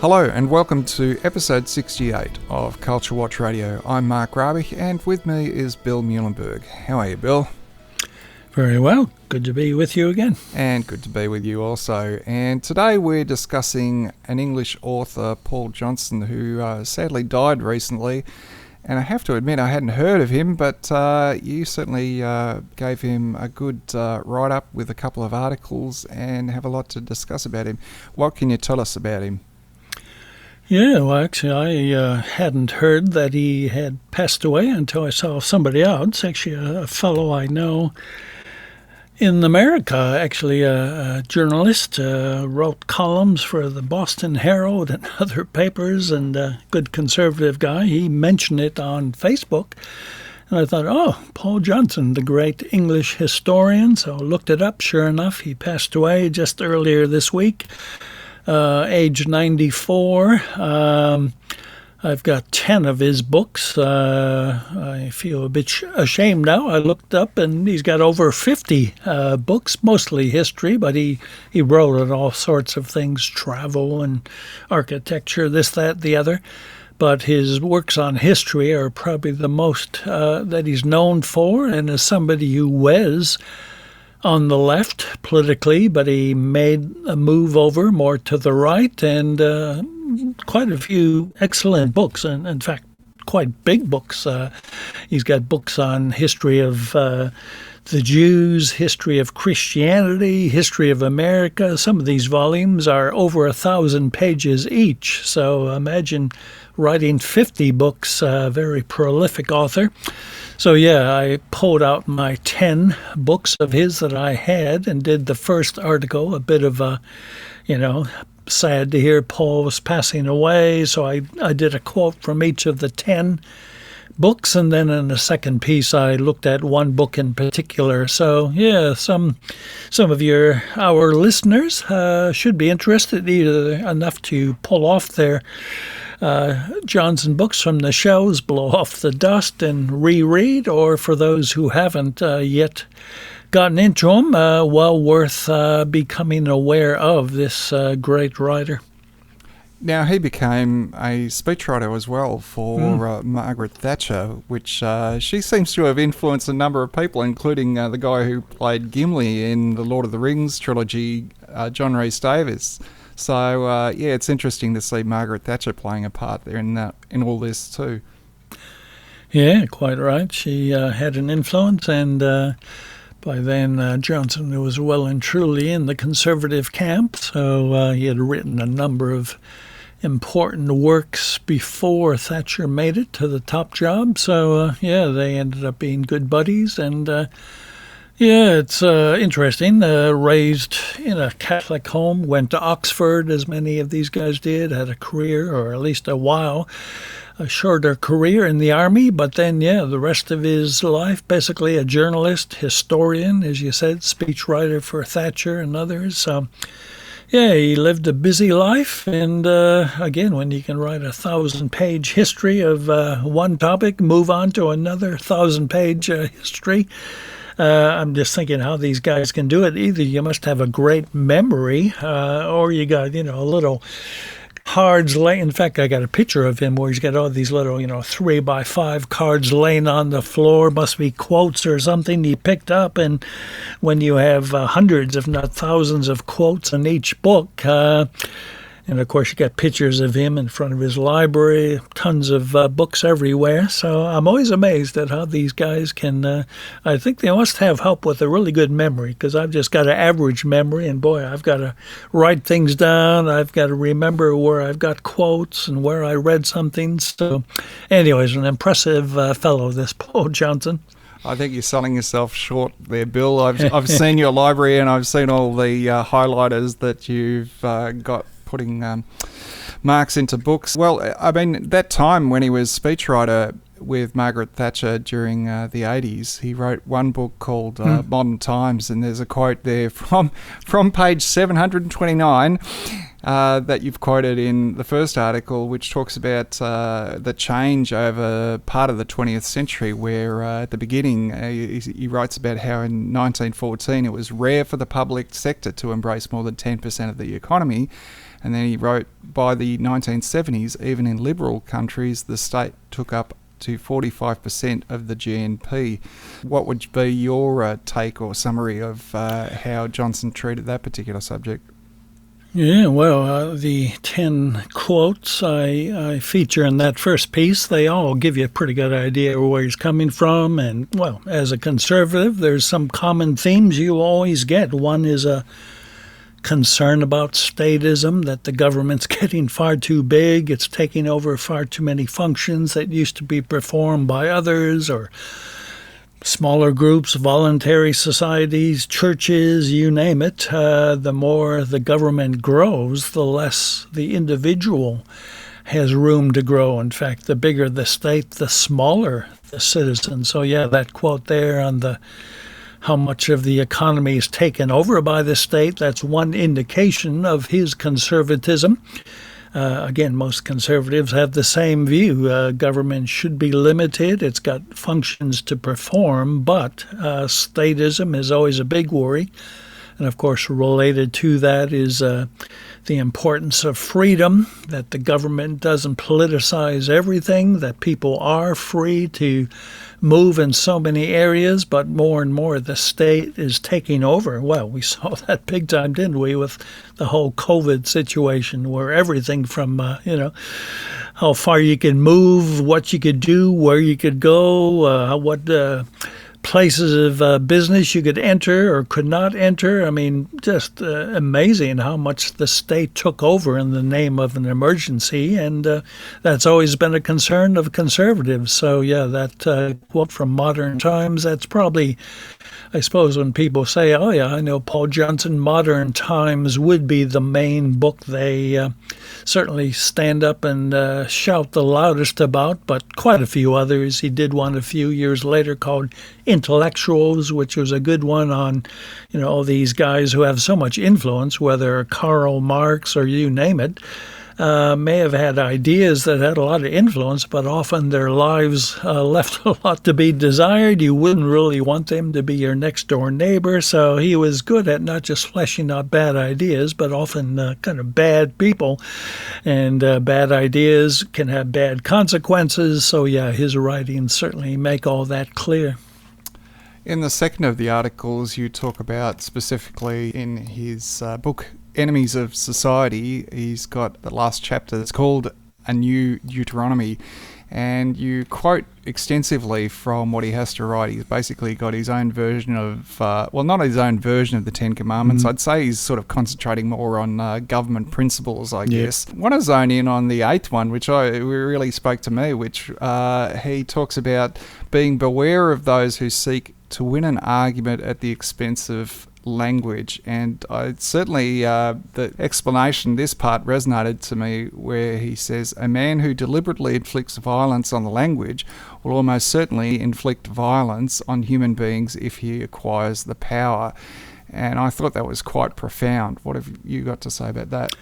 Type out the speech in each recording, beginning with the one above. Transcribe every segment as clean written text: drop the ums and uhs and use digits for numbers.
Hello and welcome to episode 68 of CultureWatch Radio. I'm Mark Raby and with me is Bill Muhlenberg. How are you, Bill? Very well. Good to be with you again. And good to be with you also. And today we're discussing an English author, Paul Johnson, who sadly died recently. And I have to admit I hadn't heard of him, but you certainly gave him a good write-up with a couple of articles and have a lot to discuss about him. What can you tell us about him? Yeah, well, actually, I hadn't heard that he had passed away until I saw somebody else, actually a fellow I know in America, actually a journalist, wrote columns for the Boston Herald and other papers, and a good conservative guy. He mentioned it on Facebook, and I thought, oh, Paul Johnson, the great English historian. So I looked it up. Sure enough, he passed away just earlier this week. Age 94. I've got 10 of his books. I feel a bit ashamed now. I looked up and he's got over 50 books, mostly history, but he wrote on all sorts of things, travel and architecture, this, that, the other. But his works on history are probably the most that he's known for, and as somebody who was on the left politically, but he made a move over more to the right, and quite a few excellent books, and in fact, quite big books. He's got books on history of the Jews, history of Christianity, history of America. Some of these volumes are over 1,000 pages each, so imagine writing 50 books, very prolific author. So yeah, I pulled out my 10 books of his that I had and did the first article, a bit of a, sad to hear Paul was passing away. So I did a quote from each of the 10 books, and then in the second piece I looked at one book in particular. So yeah, some of our listeners should be interested, either enough to pull off their Johnson books from the shelves, blow off the dust and reread, or for those who haven't yet gotten into them, well worth becoming aware of this great writer. Now, he became a speechwriter as well for Margaret Thatcher, which she seems to have influenced a number of people, including the guy who played Gimli in the Lord of the Rings trilogy, John Rhys Davies. So, it's interesting to see Margaret Thatcher playing a part there in all this too. Yeah, quite right. She had an influence, and by then Johnson was well and truly in the conservative camp, so he had written a number of important works before Thatcher made it to the top job. So, they ended up being good buddies, and it's interesting. Raised in a Catholic home, went to Oxford, as many of these guys did, had a career, or at least a shorter career in the army, but then, the rest of his life, basically a journalist, historian, as you said, speechwriter for Thatcher and others. So, he lived a busy life, and again, when you can write 1,000-page history of one topic, move on to another 1,000-page history, I'm just thinking how these guys can do it. Either you must have a great memory, or you got, a little cards laying. In fact, I got a picture of him where he's got all these little, 3x5 cards laying on the floor. Must be quotes or something he picked up. And when you have hundreds, if not thousands, of quotes in each book, and of course, you got pictures of him in front of his library, tons of books everywhere. So I'm always amazed at how these guys can, I think they must have help with a really good memory, because I've just got an average memory, and boy, I've got to write things down. I've got to remember where I've got quotes and where I read something. So anyways, an impressive fellow, this Paul Johnson. I think you're selling yourself short there, Bill. I've seen your library, and I've seen all the highlighters that you've got putting marks into books. Well, I mean, that time when he was speechwriter with Margaret Thatcher during the 80s, he wrote one book called Modern Times, and there's a quote there from page 729. that you've quoted in the first article, which talks about the change over part of the 20th century, where at the beginning he writes about how in 1914 it was rare for the public sector to embrace more than 10% of the economy. And then he wrote, by the 1970s, even in liberal countries, the state took up to 45% of the GNP. What would be your take or summary of how Johnson treated that particular subject? Yeah, well, the 10 quotes I feature in that first piece, they all give you a pretty good idea of where he's coming from. And, well, as a conservative, there's some common themes you always get. One is a concern about statism, that the government's getting far too big, it's taking over far too many functions that used to be performed by others, or smaller groups, voluntary societies, churches, you name it. The more the government grows, the less the individual has room to grow. In fact, the bigger the state, the smaller the citizen. So yeah, that quote there on the how much of the economy is taken over by the state, that's one indication of his conservatism. Again, most conservatives have the same view. Government should be limited. It's got functions to perform, but statism is always a big worry. And of course, related to that is the importance of freedom, that the government doesn't politicize everything, that people are free to move in so many areas, but more and more the state is taking over. Well, we saw that big time, didn't we, with the whole COVID situation, where everything from, how far you can move, what you could do, where you could go, what places of business you could enter or could not enter. I mean, just amazing how much the state took over in the name of an emergency, and that's always been a concern of conservatives. So yeah, that quote from Modern Times, that's probably, I suppose, when people say, oh yeah, I know Paul Johnson, Modern Times would be the main book they certainly stand up and shout the loudest about, but quite a few others. He did one a few years later called Intellectuals, which was a good one on, all these guys who have so much influence, whether Karl Marx or you name it, may have had ideas that had a lot of influence, but often their lives left a lot to be desired. You wouldn't really want them to be your next door neighbor. So he was good at not just fleshing out bad ideas, but often kind of bad people. And bad ideas can have bad consequences. So yeah, his writings certainly make all that clear. In the second of the articles, you talk about specifically in his book, Enemies of Society, he's got the last chapter that's called A New Deuteronomy, and you quote extensively from what he has to write. He's basically got his own version of, not his own version of the Ten Commandments. I'd say he's sort of concentrating more on government principles, I guess. I want to zone in on the eighth one, which really spoke to me, which he talks about being beware of those who seek to win an argument at the expense of language. And certainly the explanation, this part resonated to me, where he says, a man who deliberately inflicts violence on the language will almost certainly inflict violence on human beings if he acquires the power. And I thought that was quite profound. What have you got to say about that?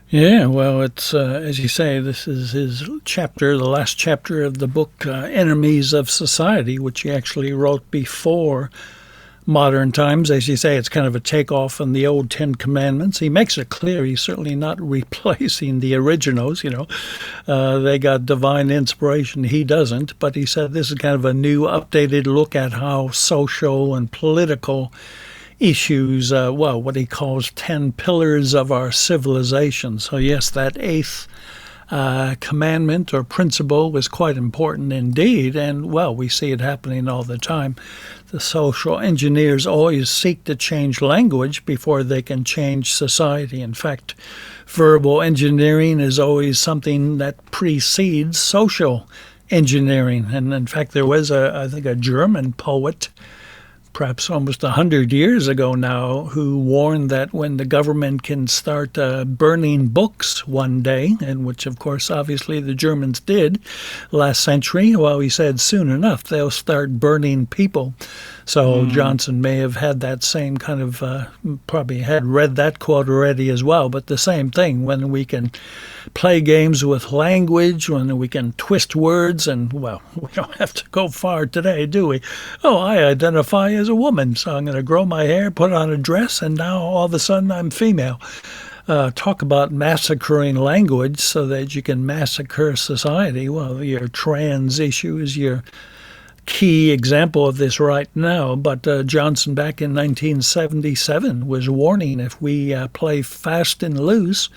Yeah, well, it's, as you say, this is his chapter, the last chapter of the book, Enemies of Society, which he actually wrote before Modern Times. As you say, it's kind of a takeoff on the old Ten Commandments. He makes it clear he's certainly not replacing the originals, They got divine inspiration. He doesn't. But he said this is kind of a new, updated look at how social and political issues, what he calls 10 pillars of our civilization. So yes, that eighth commandment or principle was quite important indeed, and we see it happening all the time. The social engineers always seek to change language before they can change society. In fact, verbal engineering is always something that precedes social engineering. And in fact, there was I think a German poet perhaps almost 100 years ago now, who warned that when the government can start burning books one day, and which, of course, obviously the Germans did last century, well, he said soon enough they'll start burning people. So Johnson may have had that same kind of, probably had read that quote already as well, but the same thing, when we can play games with language, when we can twist words, and, well, we don't have to go far today, do we? Oh, I identify as a woman, so I'm going to grow my hair, put on a dress, and now all of a sudden I'm female. Talk about massacring language so that you can massacre society. Well, your trans issue is your key example of this right now, but Johnson back in 1977 was warning if we play fast and loose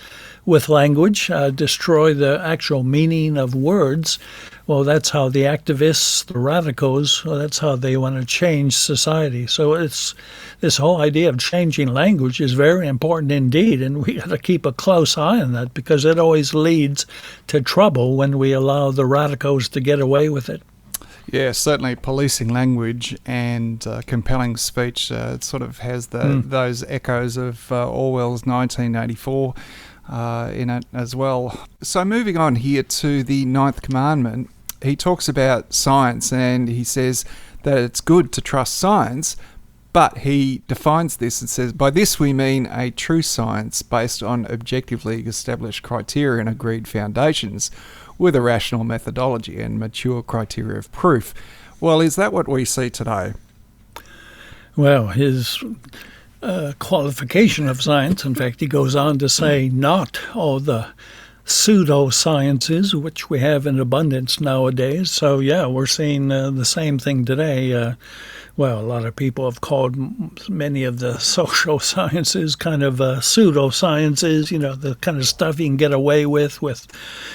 with language, destroy the actual meaning of words, well, that's how the activists, the radicals, well, that's how they want to change society. So it's this whole idea of changing language is very important indeed, and we got to keep a close eye on that because it always leads to trouble when we allow the radicals to get away with it. Yeah, certainly policing language and compelling speech it sort of has those echoes of Orwell's 1984 in it as well. So moving on here to the Ninth Commandment, he talks about science and he says that it's good to trust science, but he defines this and says, by this we mean a true science based on objectively established criteria and agreed foundations, with a rational methodology and mature criteria of proof. Well, is that what we see today? Well, his qualification of science, in fact, he goes on to say not all the pseudosciences, which we have in abundance nowadays. So, yeah, we're seeing the same thing today. Well, a lot of people have called many of the social sciences kind of pseudosciences, you know, the kind of stuff you can get away with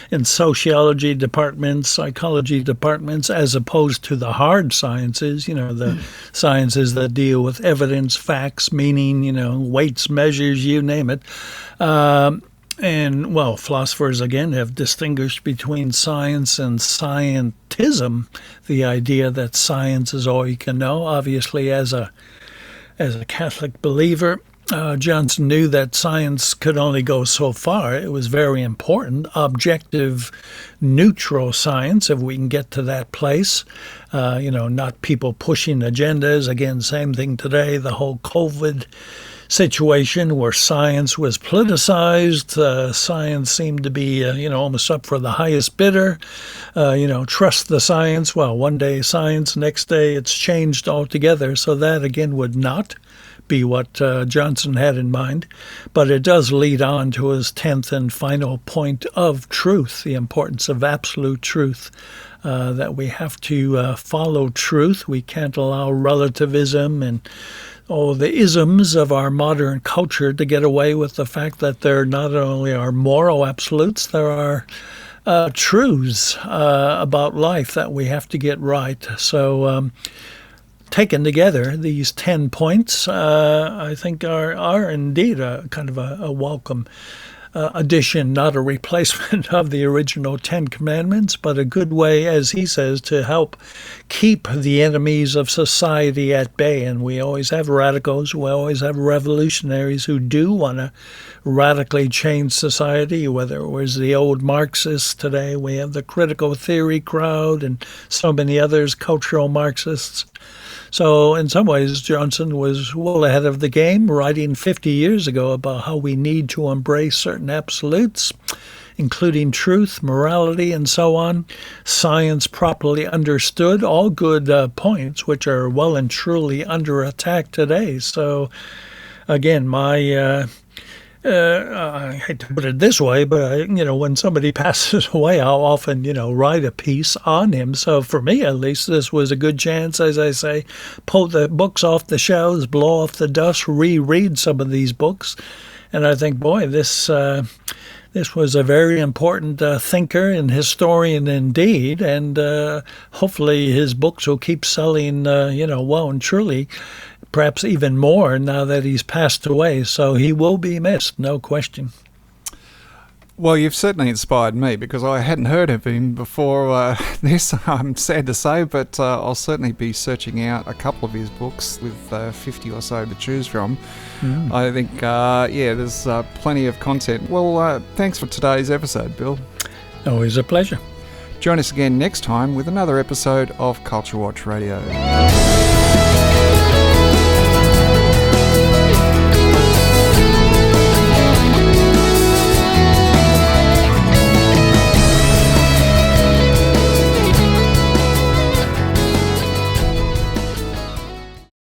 in sociology departments, psychology departments, as opposed to the hard sciences, you know, the sciences that deal with evidence, facts, meaning, you know, weights, measures, you name it. And, well, philosophers, again, have distinguished between science and scientism, the idea that science is all you can know. Obviously, as a Catholic believer, Johnson knew that science could only go so far. It was very important, objective, neutral science, if we can get to that place. Not people pushing agendas. Again, same thing today, the whole COVID situation where science was politicized. Science seemed to be, almost up for the highest bidder. Trust the science. Well, one day science, next day it's changed altogether. So that, again, would not be what Johnson had in mind. But it does lead on to his 10th and final point of truth, the importance of absolute truth. That we have to follow truth. We can't allow relativism and all the isms of our modern culture to get away with the fact that there not only are moral absolutes, there are truths about life that we have to get right. So taken together, these 10 points, I think are indeed a kind of a welcome addition, not a replacement of the original 10 Commandments, but a good way, as he says, to help keep the enemies of society at bay. And we always have radicals, we always have revolutionaries who do want to radically change society, whether it was the old Marxists. Today we have the critical theory crowd and so many others, cultural Marxists. So in some ways, Johnson was well ahead of the game, writing 50 years ago about how we need to embrace certain absolutes, including truth, morality, and so on. Science properly understood, all good points, which are well and truly under attack today. So again, I hate to put it this way, but when somebody passes away, I'll often, write a piece on him. So for me, at least, this was a good chance, as I say, pull the books off the shelves, blow off the dust, reread some of these books. And I think, boy, this was a very important thinker and historian indeed. And hopefully his books will keep selling, well and truly, perhaps even more now that he's passed away. So he will be missed, no question. Well, you've certainly inspired me because I hadn't heard of him before this, I'm sad to say, but I'll certainly be searching out a couple of his books with 50 or so to choose from. I think, there's plenty of content. Well, thanks for today's episode, Bill. Always a pleasure. Join us again next time with another episode of Culture Watch Radio.